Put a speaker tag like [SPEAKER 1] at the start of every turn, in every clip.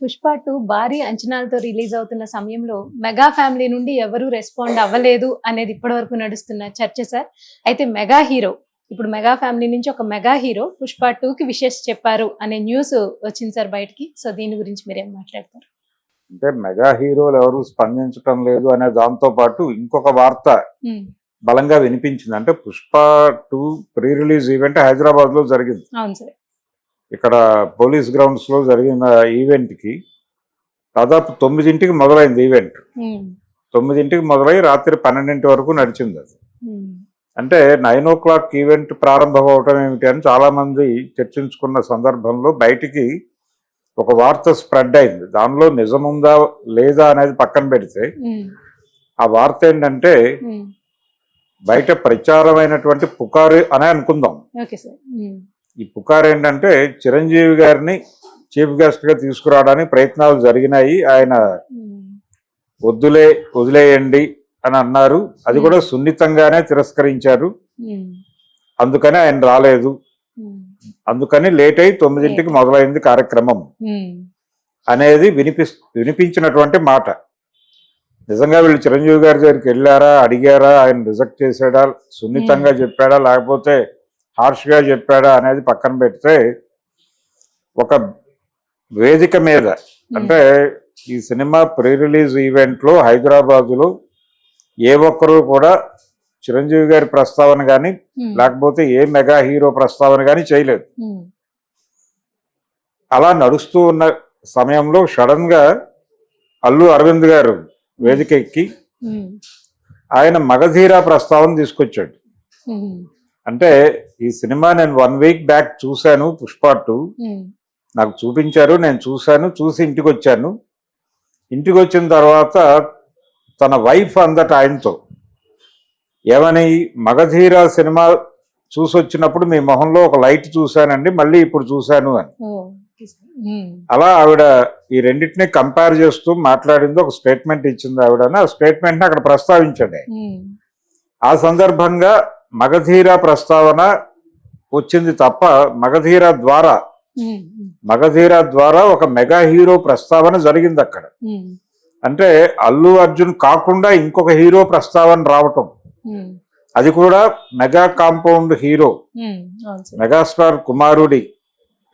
[SPEAKER 1] పుష్ప 2 భారీ అంచనాలతో రిలీజ్ అవుతున్న సమయంలో మెగా ఫ్యామిలీ నుండి ఎవరు రెస్పాండ్ అవ్వలేదు అనేది ఇప్పటివరకు నడుస్తున్న చర్చ సార్. అయితే మెగా హీరో ఇప్పుడు మెగా ఫ్యామిలీ నుంచి ఒక మెగా హీరో పుష్ప 2కి విషెస్ చెప్పారు అనే న్యూస్ వచ్చింది సార్ బయటికి. సో దీని గురించి మీరేం మాట్లాడతారు?
[SPEAKER 2] అంటే మెగా హీరోలు ఎవరు స్పందించటం లేదు అనే దాంతో పాటు ఇంకొక వార్త బలంగా వినిపించింది. అంటే Pushpa 2 pre release event Hyderabad లో జరిగింది.
[SPEAKER 1] అవును సార్.
[SPEAKER 2] ఇక్కడ పోలీస్ గ్రౌండ్స్ లో జరిగిన ఈవెంట్ కి దాదాపు 9ంటికి మొదలైంది ఈవెంట్. 9ంటికి మొదలై రాత్రి 12 వరకు నడిచింది అది. అంటే 9 o'clock ఈవెంట్ ప్రారంభం అవటం ఏమిటి అని చాలా మంది చర్చించుకున్న సందర్భంలో బయటికి ఒక వార్త స్ప్రెడ్ అయింది. దానిలో నిజముందా లేదా అనేది పక్కన పెడితే ఆ వార్త ఏంటంటే బయట ప్రచారమైనటువంటి పుకారు అనే అనుకుందాం. ఈ పుకారు ఏంటంటే చిరంజీవి గారిని చీఫ్ గెస్ట్ గా తీసుకురావడానికి ప్రయత్నాలు జరిగినాయి. ఆయన వదిలేయండి అని అన్నారు. అది కూడా సున్నితంగానే తిరస్కరించారు. అందుకని ఆయన రాలేదు. అందుకని లేట్ అయి 9ంటికి మొదలైంది కార్యక్రమం అనేది వినిపించినటువంటి మాట. నిజంగా వీళ్ళు చిరంజీవి గారి దగ్గరికి వెళ్ళారా, అడిగారా, ఆయన రిజెక్ట్ చేశాడా, సున్నితంగా చెప్పాడా, లేకపోతే హార్ష్గా చెప్పాడా అనేది పక్కన పెడితే ఒక వేదిక మీద అంటే ఈ సినిమా ప్రీ రిలీజ్ ఈవెంట్లో హైదరాబాదులో ఏ ఒక్కరూ కూడా చిరంజీవి గారి ప్రస్తావన కానీ లేకపోతే ఏ మెగా హీరో ప్రస్తావన కానీ చేయలేదు. అలా నడుస్తూ ఉన్న సమయంలో సడన్ గా అల్లు అరవింద్ గారు వేదిక ఎక్కి ఆయన మగధీర ప్రస్తావన తీసుకొచ్చాడు. అంటే ఈ సినిమా నేను 1 week బ్యాక్ చూశాను, పుష్ప 2 నాకు చూపించారు, నేను చూశాను, చూసి ఇంటికి వచ్చాను. ఇంటికి వచ్చిన తర్వాత తన వైఫ్ అందట ఆయనతో ఏమని, మగధీర సినిమా చూసొచ్చినప్పుడు మీ మొహంలో ఒక లైట్ చూశానండి, మళ్ళీ ఇప్పుడు చూశాను అని. అలా ఆవిడ ఈ రెండింటిని కంపేర్ చేస్తూ మాట్లాడింది, ఒక స్టేట్మెంట్ ఇచ్చింది ఆవిడ. ఆ స్టేట్మెంట్ ని అక్కడ ప్రస్తావించండి. ఆ సందర్భంగా మగధీర ప్రస్తావన వచ్చింది తప్ప మగధీర ద్వారా ఒక మెగా హీరో ప్రస్తావన జరిగింది అక్కడ. అంటే అల్లు అర్జున్ కాకుండా ఇంకొక హీరో ప్రస్తావన రావటం, అది కూడా మెగా కాంపౌండ్ హీరో మెగాస్టార్ కుమారుడి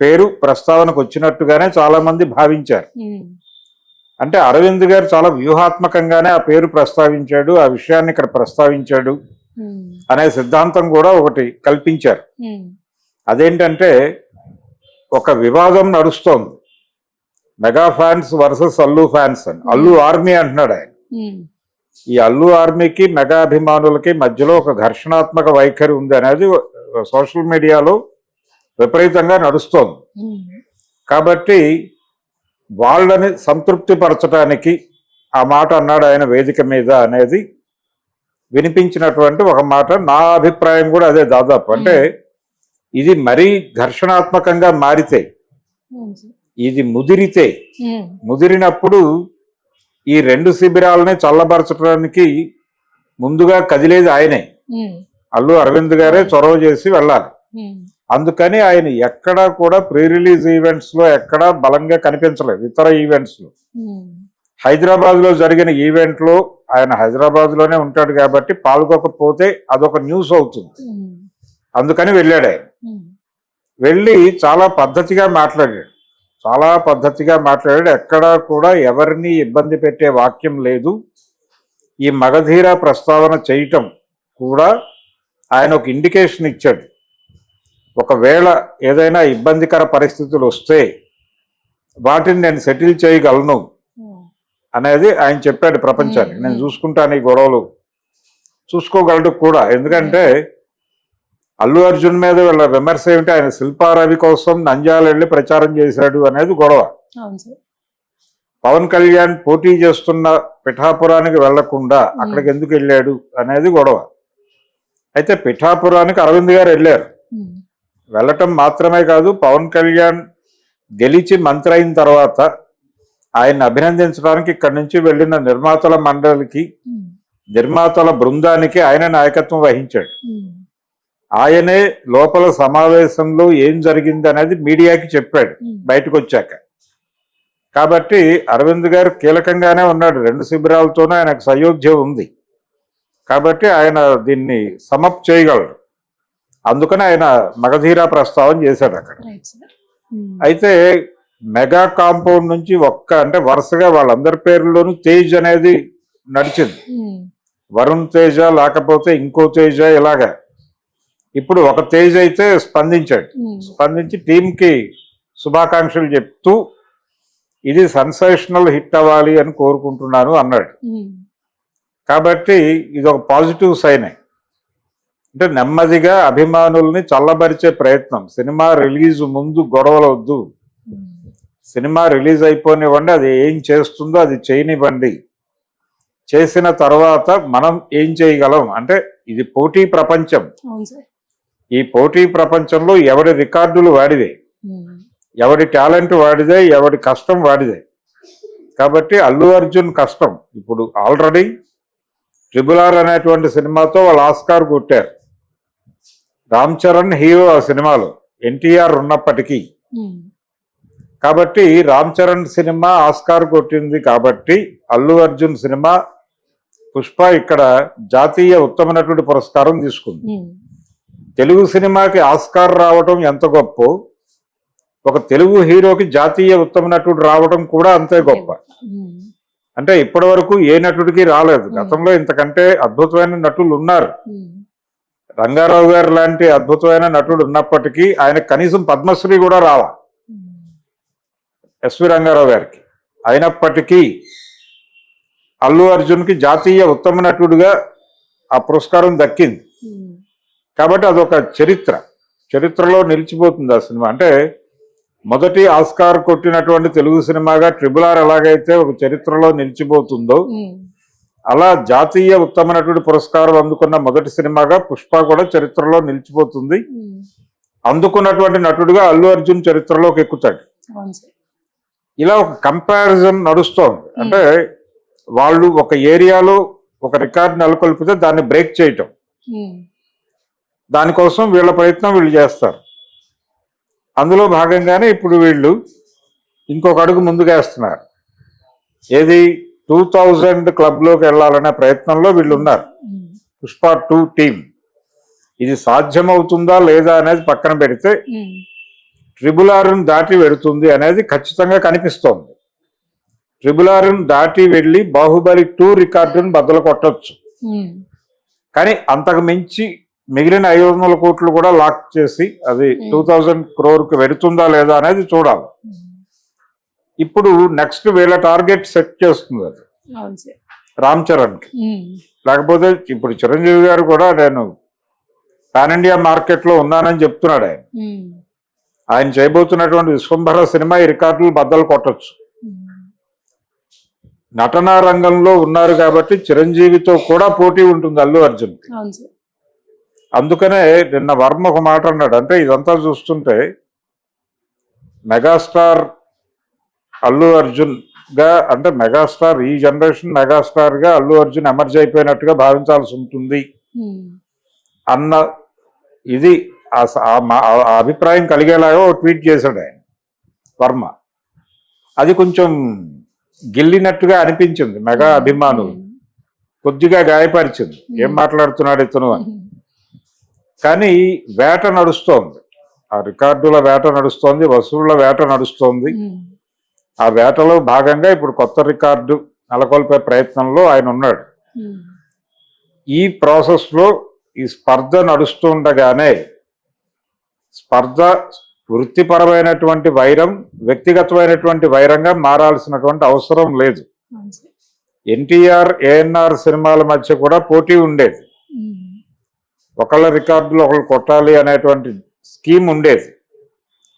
[SPEAKER 2] పేరు ప్రస్తావనకు వచ్చినట్టుగానే చాలా మంది భావించారు. అంటే అరవింద్ గారు చాలా వ్యూహాత్మకంగానే ఆ పేరు ప్రస్తావించాడు, ఆ విషయాన్ని ఇక్కడ ప్రస్తావించాడు అనే సిద్ధాంతం కూడా ఒకటి కల్పించారు. అదేంటంటే ఒక వివాదం నడుస్తోంది, mega fans versus Allu fans అని. అల్లు ఆర్మీ అంటున్నాడు ఆయన. ఈ అల్లు ఆర్మీకి మెగా అభిమానులకి మధ్యలో ఒక ఘర్షణాత్మక వైఖరి ఉంది అనేది సోషల్ మీడియాలో విపరీతంగా నడుస్తోంది. కాబట్టి వాళ్ళని సంతృప్తి పరచడానికి ఆ మాట అన్నాడు ఆయన వేదిక మీద అనేది వినిపించినటువంటి ఒక మాట. నా అభిప్రాయం కూడా అదే దాదాపు. అంటే ఇది మరీ ఘర్షణాత్మకంగా మారితే, ఇది ముదిరినప్పుడు ఈ రెండు శిబిరాలని చల్లబరచడానికి ముందుగా కదిలేది ఆయనే, అల్లు అరవింద్ గారే చొరవ చేసి వెళ్ళాలి. అందుకని ఆయన ఎక్కడా కూడా ప్రీ రిలీజ్ ఈవెంట్స్ లో ఎక్కడా బలంగా కనిపించలేదు. ఇతర ఈవెంట్స్ లో, హైదరాబాద్ లో జరిగిన ఈవెంట్ లో ఆయన హైదరాబాద్ లోనే ఉంటాడు కాబట్టి పాల్గొకపోతే అదొక న్యూస్ అవుతుంది. అందుకని వెళ్ళాడు ఆయన. వెళ్ళి చాలా పద్ధతిగా మాట్లాడాడు. ఎక్కడా కూడా ఎవరిని ఇబ్బంది పెట్టే వాక్యం లేదు. ఈ మగధీర ప్రస్తావన చేయటం కూడా ఆయన ఒక ఇండికేషన్ ఇచ్చాడు. ఒకవేళ ఏదైనా ఇబ్బందికర పరిస్థితులు వస్తే వాటిని నేను సెటిల్ చేయగలను అనేది ఆయన చెప్పాడు ప్రపంచానికి. నేను చూసుకుంటాను, ఈ గొడవలు చూసుకోగలడు కూడా. ఎందుకంటే అల్లు అర్జున్ మీద వీళ్ళ విమర్శ ఏమిటి, ఆయన శిల్పారవి కోసం నంద్యాల వెళ్ళి ప్రచారం చేశాడు అనేది గొడవ. పవన్ కళ్యాణ్ పోటీ చేస్తున్న పిఠాపురానికి వెళ్లకుండా అక్కడికి ఎందుకు వెళ్ళాడు అనేది గొడవ. అయితే పిఠాపురానికి అరవింద్ గారు వెళ్ళారు. వెళ్ళటం మాత్రమే కాదు, పవన్ కళ్యాణ్ గెలిచి మంత్రి అయిన తర్వాత ఆయన్ని అభినందించడానికి ఇక్కడి నుంచి వెళ్ళిన నిర్మాతల మండలికి, నిర్మాతల బృందానికి ఆయన నాయకత్వం వహించాడు. ఆయనే లోపల సమావేశంలో ఏం జరిగింది అనేది మీడియాకి చెప్పాడు బయటకు వచ్చాక. కాబట్టి అరవింద్ గారు కీలకంగానే ఉన్నాడు, 2 శిబిరాలతోనే ఆయనకు సయోధ్య ఉంది. కాబట్టి ఆయన దీన్ని సమప్ చేయగలరు. అందుకని ఆయన మగధీర ప్రస్తావన చేశాడు అక్కడ.
[SPEAKER 1] Right sir.
[SPEAKER 2] అయితే మెగా కాంపౌండ్ నుంచి అంటే వరుసగా వాళ్ళందరి పేర్లలోనూ తేజ్ అనేది నడిచింది. వరుణ్ తేజ, లేకపోతే ఇంకో తేజ, ఇలాగా. ఇప్పుడు ఒక తేజ్ అయితే స్పందించి టీంకి శుభాకాంక్షలు చెప్తూ ఇది సెన్సేషనల్ హిట్ అవ్వాలి అని కోరుకుంటున్నాను అన్నాడు. కాబట్టి ఇది ఒక పాజిటివ్ సైనే. అంటే నెమ్మదిగా అభిమానుల్ని చల్లబరిచే ప్రయత్నం. సినిమా రిలీజ్ ముందు గొడవలు వద్దు, సినిమా రిలీజ్ అయిపోనివ్వండి, అది ఏం చేస్తుందో అది చేయనివ్వండి, చేసిన తర్వాత మనం ఏం చేయగలం. అంటే ఇది పోటీ ప్రపంచం. ఈ పోటీ ప్రపంచంలో ఎవడి రికార్డులు వాడిదే, ఎవడి టాలెంట్ వాడిదే, ఎవడి కష్టం వాడిదే. కాబట్టి అల్లు అర్జున్ కష్టం ఇప్పుడు ఆల్రెడీ RRR అనేటువంటి సినిమాతో వాళ్ళు ఆస్కార్ కొట్టారు. రామ్ చరణ్ హీరో ఆ సినిమాలో, NTR ఉన్నప్పటికీ. కాబట్టి రామ్ చరణ్ సినిమా ఆస్కార్ కొట్టింది కాబట్టి అల్లు అర్జున్ సినిమా పుష్ప ఇక్కడ జాతీయ ఉత్తమ నటుడి పురస్కారం తీసుకుంది. తెలుగు సినిమాకి ఆస్కార్ రావటం ఎంత గొప్ప, ఒక తెలుగు హీరోకి జాతీయ ఉత్తమ నటుడు రావడం కూడా అంతే గొప్ప. అంటే ఇప్పటి వరకు ఏ నటుడికి రాలేదు. గతంలో ఇంతకంటే అద్భుతమైన నటులు ఉన్నారు. రంగారావు గారు లాంటి అద్భుతమైన నటుడు ఉన్నప్పటికీ ఆయన కనీసం పద్మశ్రీ కూడా రాలా ఎస్వి రంగారావు గారికి. అయినప్పటికీ అల్లు అర్జున్కి జాతీయ ఉత్తమ నటుడిగా ఆ పురస్కారం దక్కింది. కాబట్టి అదొక చరిత్రలో నిలిచిపోతుంది ఆ సినిమా. అంటే మొదటి ఆస్కార్ కొట్టినటువంటి తెలుగు సినిమాగా RRR ఎలాగైతే ఒక చరిత్రలో నిలిచిపోతుందో, అలా జాతీయ ఉత్తమ నటుడి పురస్కారం అందుకున్న మొదటి సినిమాగా పుష్ప కూడా చరిత్రలో నిలిచిపోతుంది. అందుకున్నటువంటి నటుడిగా అల్లు అర్జున్ చరిత్రలోకి ఎక్కుతాడు. ఇలా ఒక కంపారిజన్ నడుస్తోంది. అంటే వాళ్ళు ఒక ఏరియాలో ఒక రికార్డు నెలకొల్పితే దాన్ని బ్రేక్ చేయటం, దానికోసం వీళ్ళ ప్రయత్నం వీళ్ళు చేస్తారు. అందులో భాగంగానే ఇప్పుడు వీళ్ళు ఇంకొక అడుగు ముందుకేస్తున్నారు. ఏది 2000 క్లబ్లోకి వెళ్ళాలనే ప్రయత్నంలో వీళ్ళు ఉన్నారు. పుష్ప 2 టీం. ఇది సాధ్యమవుతుందా లేదా అనేది పక్కన పెడితే RRRను దాటి వెళుతుంది అనేది ఖచ్చితంగా కనిపిస్తోంది. RRRను దాటి వెళ్ళి బాహుబలి 2 రికార్డును బద్దలు కొట్టచ్చు. కానీ అంతకు మించి మిగిలిన 500 కోట్లు కూడా లాక్ చేసి అది 2000 crore వెడుతుందా లేదా అనేది చూడాలి. ఇప్పుడు నెక్స్ట్ వీళ్ళ టార్గెట్ సెట్ చేస్తుంది అది రామ్ చరణ్కి. లేకపోతే ఇప్పుడు చిరంజీవి గారు కూడా నేను పాన్ ఇండియా మార్కెట్లో ఉన్నానని చెప్తున్నాడు. ఆయన చేయబోతున్నటువంటి విశ్వంభర సినిమా ఈ రికార్డులు బద్దలు కొట్టచ్చు. నటనా రంగంలో ఉన్నారు కాబట్టి చిరంజీవితో కూడా పోటీ ఉంటుంది అల్లు అర్జున్కి. అందుకనే నిన్న వర్మ ఒక మాట అన్నాడు. అంటే ఇదంతా చూస్తుంటే మెగాస్టార్ అల్లు అర్జున్ గా, అంటే మెగాస్టార్ ఈ జనరేషన్ మెగాస్టార్ గా అల్లు అర్జున్ ఎమర్జ్ అయిపోయినట్టుగా భావించాల్సి ఉంటుంది అన్న ఇది ఆ అభిప్రాయం కలిగేలాగా ఒక ట్వీట్ చేశాడు ఆయన వర్మ. అది కొంచెం గిల్లినట్టుగా అనిపించింది మెగా అభిమానులు, కొద్దిగా గాయపరిచింది. ఏం మాట్లాడుతున్నాడు ఇతను అని. కానీ వేట నడుస్తోంది, ఆ రికార్డుల వేట నడుస్తోంది, వసూళ్ల వేట నడుస్తోంది. ఆ వేటలో భాగంగా ఇప్పుడు కొత్త రికార్డు నెలకొల్పే ప్రయత్నంలో ఆయన ఉన్నాడు. ఈ ప్రాసెస్లో ఈ స్పర్ధ నడుస్తుండగానే స్పర్ధ వృత్తిపరమైనటువంటి వైరం వ్యక్తిగతమైనటువంటి వైరంగా మారాల్సినటువంటి అవసరం లేదు. NTR, ANR సినిమాల మధ్య కూడా పోటీ ఉండేది. ఒకళ్ళ రికార్డులు ఒకళ్ళు కొట్టాలి అనేటువంటి స్కీమ్ ఉండేది.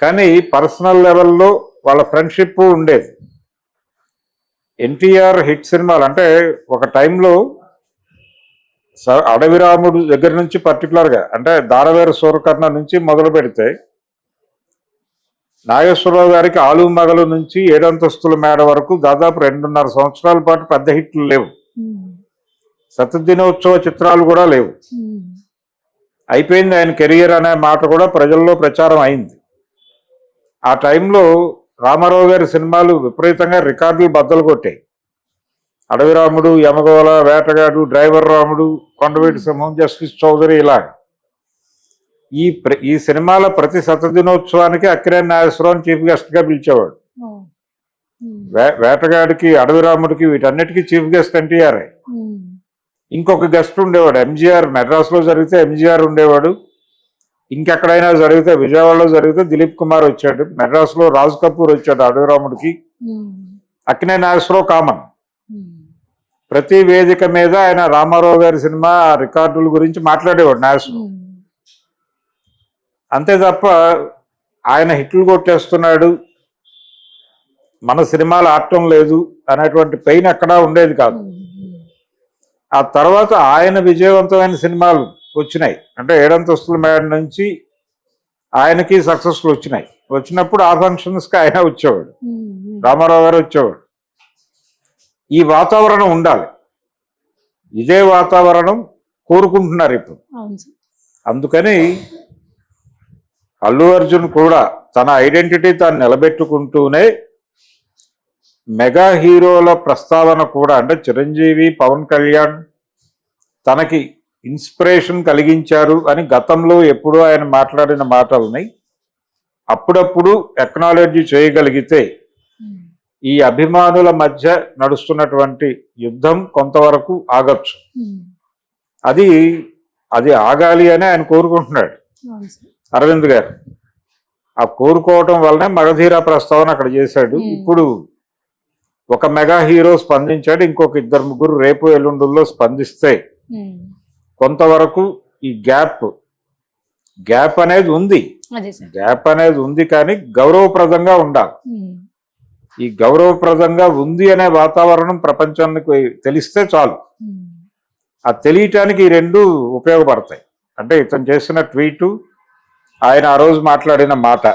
[SPEAKER 2] కానీ పర్సనల్ లెవెల్లో వాళ్ళ ఫ్రెండ్షిప్ ఉండేది. NTR హిట్ సినిమాలు అంటే ఒక టైంలో అడవిరాముడు దగ్గర నుంచి పర్టికులర్గా అంటే దారవేర సూరకర్ణ నుంచి మొదలు పెడితే నాగేశ్వరరావు గారికి ఆలు మగలు నుంచి 7 అంతస్తుల మేడ వరకు దాదాపు 2.5 సంవత్సరాల పాటు పెద్ద హిట్లు లేవు. శతదినోత్సవ చిత్రాలు కూడా లేవు. అయిపోయింది ఆయన కెరియర్ అనే మాట కూడా ప్రజల్లో ప్రచారం అయింది. ఆ టైంలో రామారావు గారి సినిమాలు విపరీతంగా రికార్డులు బద్దలు కొట్టాయి. అడవి రాముడు, యమగోళ, వేటగాడు, డ్రైవర్ రాముడు, కొండవీటి సింహం, జస్టిస్ చౌదరి, ఇలా ఈ సినిమాల ప్రతి శతదినోత్సవానికి అక్కినేని నాగేశ్వరరావు చీఫ్ గెస్ట్ గా పిలిచేవాడు. వేటగాడికి, అడవి రాముడికి, వీటన్నిటికీ చీఫ్ గెస్ట్ ఎన్టీఆర్. ఇంకొక గెస్ట్ ఉండేవాడు ఎంజీఆర్. మెడ్రాస్ లో జరిగితే ఎంజీఆర్ ఉండేవాడు. ఇంకెక్కడైనా జరిగితే, విజయవాడలో జరిగితే దిలీప్ కుమార్ వచ్చాడు. మెడ్రాస్ లో రాజ్ కపూర్ వచ్చాడు అడవి రాముడికి. అక్కినేని నాగేశ్వరరావు కామన్. ప్రతి వేదిక మీద ఆయన రామారావు గారి సినిమా రికార్డుల గురించి మాట్లాడేవాడు నాగేశ్వరరావు. అంతే తప్ప ఆయన హిట్లు కొట్టేస్తున్నాడు, మన సినిమాలు ఆడటం లేదు అనేటువంటి పెయిన్ ఎక్కడా ఉండేది కాదు. ఆ తర్వాత ఆయన విజయవంతమైన సినిమాలు వచ్చినాయి. అంటే ఏడంతస్తుల మేడ నుంచి ఆయనకి సక్సెస్ఫుల్ వచ్చినాయి. వచ్చినప్పుడు ఆ ఫంక్షన్స్కి ఆయన వచ్చేవాడు, రామారావు గారు వచ్చేవాడు. ఈ వాతావరణం ఉండాలి. ఇదే వాతావరణం కోరుకుంటున్నారు ఇప్పుడు. అందుకని అల్లు అర్జున్ కూడా తన ఐడెంటిటీ తాను నిలబెట్టుకుంటూనే మెగా హీరోల ప్రస్తావన కూడా, అంటే చిరంజీవి, పవన్ కళ్యాణ్ తనకి ఇన్స్పిరేషన్ కలిగించారు అని గతంలో ఎప్పుడూ ఆయన మాట్లాడిన మాటల్ని అప్పుడప్పుడు ఎక్నాలజీ చేయగలిగితే ఈ అభిమానుల మధ్య నడుస్తున్నటువంటి యుద్ధం కొంతవరకు ఆగచ్చు. అది ఆగాలి అని ఆయన కోరుకుంటున్నాడు అరవింద్ గారు. ఆ కోరుకోవటం వల్లనే మగధీర ప్రస్తావన అక్కడ చేశాడు. ఇప్పుడు ఒక మెగా హీరో స్పందించాడు, ఇంకొక ఇద్దరు ముగ్గురు రేపు ఎల్లుండుల్లో స్పందిస్తే కొంతవరకు ఈ గ్యాప్ అనేది ఉంది కానీ గౌరవప్రదంగా ఉండాలి. ఈ గౌరవప్రదంగా ఉంది అనే వాతావరణం ప్రపంచానికి తెలిస్తే చాలు. ఆ తెలియటానికి ఈ రెండు ఉపయోగపడతాయి. అంటే ఇతను చేసిన ట్వీటు, ఆయన ఆ రోజు మాట్లాడిన మాట,